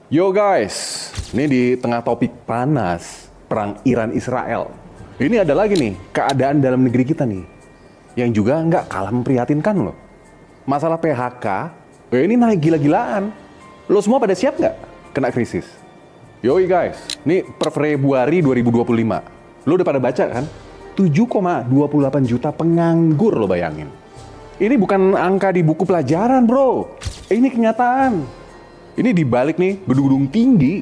Yo guys, ini di tengah topik panas, perang Iran-Israel. Ini ada lagi nih, keadaan dalam negeri kita nih, yang juga nggak kalah memprihatinkan loh. Masalah PHK, ini naik gila-gilaan. Lo semua pada siap nggak kena krisis? Yoi guys, ini per Februari 2025. Lo udah pada baca kan? 7,28 juta penganggur lo bayangin. Ini bukan angka di buku pelajaran bro, ini kenyataan. Ini dibalik nih gedung-gedung tinggi,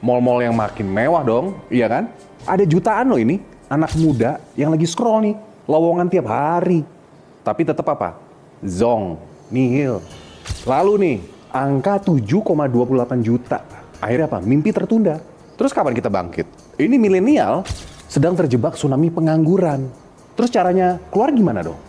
mall-mall yang makin mewah dong, iya kan? Ada jutaan loh ini, anak muda yang lagi scroll nih, lowongan tiap hari. Tapi tetap apa? Zong, nihil. Lalu nih, angka 7,28 juta. Akhirnya apa? Mimpi tertunda. Terus kapan kita bangkit? Ini milenial sedang terjebak tsunami pengangguran. Terus caranya keluar gimana dong?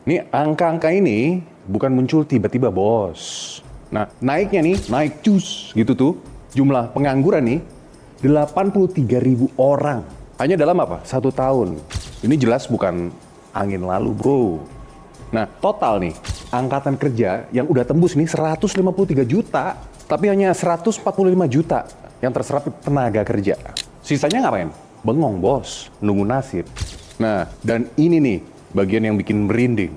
Nih angka-angka ini bukan muncul tiba-tiba bos. Nah naiknya nih, naik cus gitu tuh. Jumlah pengangguran nih 83.000 orang. Hanya dalam apa? 1 tahun. Ini jelas bukan angin lalu bro. Nah total nih, angkatan kerja yang udah tembus nih 153 juta. Tapi hanya 145 juta yang terserap tenaga kerja. Sisanya ngapain? Bengong bos, nunggu nasib. Nah dan ini nih, bagian yang bikin merinding.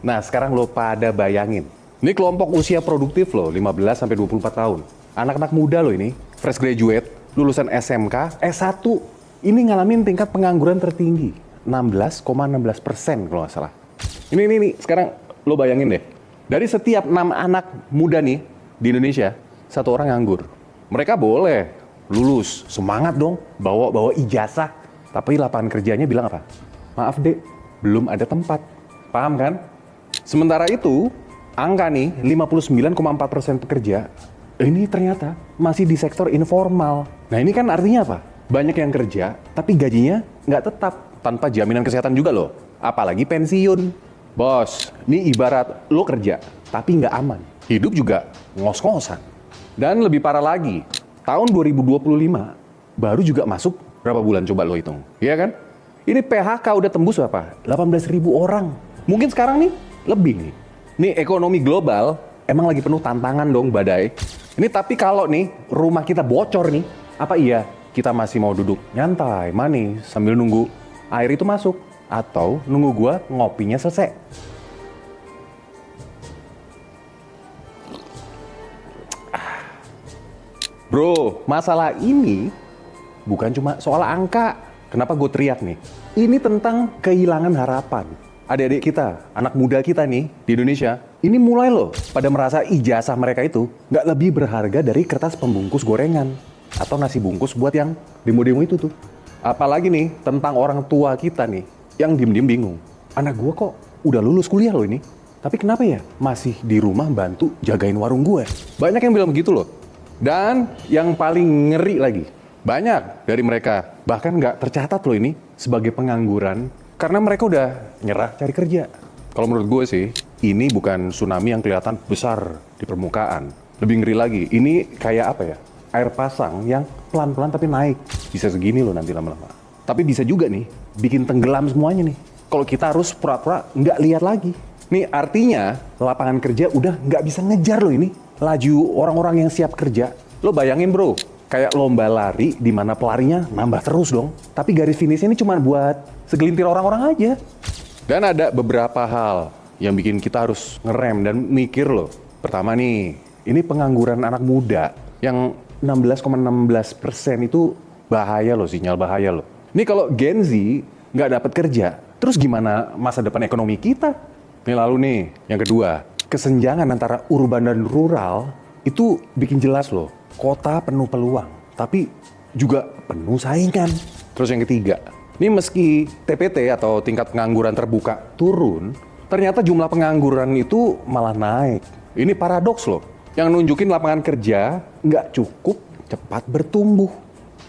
Nah, sekarang lo pada bayangin. Ini kelompok usia produktif lo, 15-24 tahun. Anak-anak muda lo ini, fresh graduate, lulusan SMK, S1. Ini ngalamin tingkat pengangguran tertinggi. 16,16% kalau nggak salah. Ini, sekarang lo bayangin deh. Dari setiap 6 anak muda nih, di Indonesia, 1 orang nganggur. Mereka boleh lulus, semangat dong, bawa ijazah. Tapi lapangan kerjanya bilang apa? Maaf dek, belum ada tempat. Paham kan? Sementara itu, angka nih 59,4% pekerja ini ternyata masih di sektor informal. Nah ini kan artinya apa? Banyak yang kerja, tapi gajinya nggak tetap. Tanpa jaminan kesehatan juga loh. Apalagi pensiun. Bos, ini ibarat lo kerja, tapi nggak aman. Hidup juga ngos-ngosan. Dan lebih parah lagi, tahun 2025 baru juga masuk berapa bulan coba lo hitung. Iya kan? Ini PHK udah tembus berapa? 18.000 orang. Mungkin sekarang nih, lebih nih. Nih ekonomi global emang lagi penuh tantangan dong badai. Ini tapi kalau nih rumah kita bocor nih, apa iya kita masih mau duduk nyantai, manis, sambil nunggu air itu masuk? Atau nunggu gua ngopinya selesai? Bro, masalah ini bukan cuma soal angka. Kenapa gue teriak nih? Ini tentang kehilangan harapan. Adik-adik kita, anak muda kita nih di Indonesia, ini mulai loh pada merasa ijazah mereka itu nggak lebih berharga dari kertas pembungkus gorengan atau nasi bungkus buat yang demo-demo itu tuh. Apalagi nih tentang orang tua kita nih yang diem-diem bingung. Anak gue kok udah lulus kuliah loh ini, tapi kenapa ya masih di rumah bantu jagain warung gue? Banyak yang bilang begitu loh. Dan yang paling ngeri lagi, banyak dari mereka bahkan nggak tercatat loh ini sebagai pengangguran karena mereka udah nyerah cari kerja. Kalau menurut gue sih, ini bukan tsunami yang kelihatan besar di permukaan. Lebih ngeri lagi, ini kayak apa ya? Air pasang yang pelan-pelan tapi naik. Bisa segini loh nanti lama-lama. Tapi bisa juga nih, bikin tenggelam semuanya nih. Kalau kita harus pura-pura nggak lihat lagi. Nih artinya lapangan kerja udah nggak bisa ngejar loh ini. Laju orang-orang yang siap kerja. Lo bayangin bro, kayak lomba lari di mana pelarinya nambah terus dong. Tapi garis finishnya ini cuma buat segelintir orang-orang aja. Dan ada beberapa hal yang bikin kita harus ngerem dan mikir loh. Pertama nih, ini pengangguran anak muda yang 16,16% itu bahaya loh, sinyal bahaya loh. Ini kalau Gen Z nggak dapat kerja, terus gimana masa depan ekonomi kita? Nih lalu nih, yang kedua, kesenjangan antara urban dan rural itu bikin jelas loh. Kota penuh peluang, tapi juga penuh saingan. Terus yang ketiga, ini meski TPT atau tingkat pengangguran terbuka turun, ternyata jumlah pengangguran itu malah naik. Ini paradoks loh, yang nunjukin lapangan kerja nggak cukup cepat bertumbuh.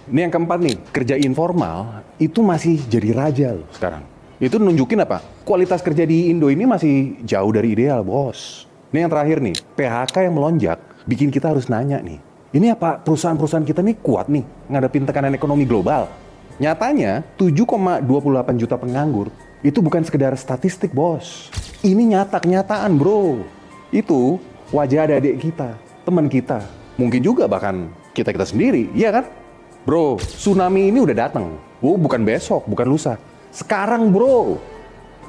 Ini yang keempat nih, kerja informal itu masih jadi raja loh sekarang. Itu nunjukin apa? Kualitas kerja di Indo ini masih jauh dari ideal bos. Ini yang terakhir nih, PHK yang melonjak bikin kita harus nanya nih. Ini apa perusahaan-perusahaan kita nih kuat nih ngadepin tekanan ekonomi global? Nyatanya 7,28 juta penganggur Itu bukan sekedar statistik, bos. Ini nyata kenyataan, bro. Itu wajah adik-adik kita, teman kita. Mungkin juga bahkan kita-kita sendiri, iya kan? Bro, tsunami ini udah datang. Oh, bukan besok, bukan lusa. Sekarang, bro.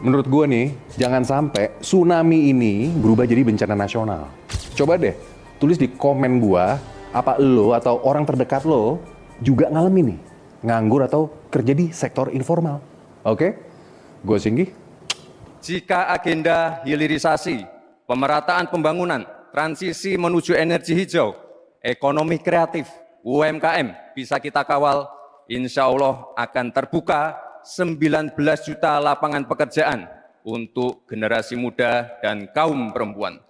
Menurut gue nih, jangan sampai tsunami ini berubah jadi bencana nasional. Coba deh, tulis di komen gua, apa lo atau orang terdekat lo juga ngalamin nih, nganggur atau kerja di sektor informal. Oke? Gue Singgi. Jika agenda hilirisasi, pemerataan pembangunan, transisi menuju energi hijau, ekonomi kreatif, UMKM bisa kita kawal, insya Allah akan terbuka 19 juta lapangan pekerjaan untuk generasi muda dan kaum perempuan.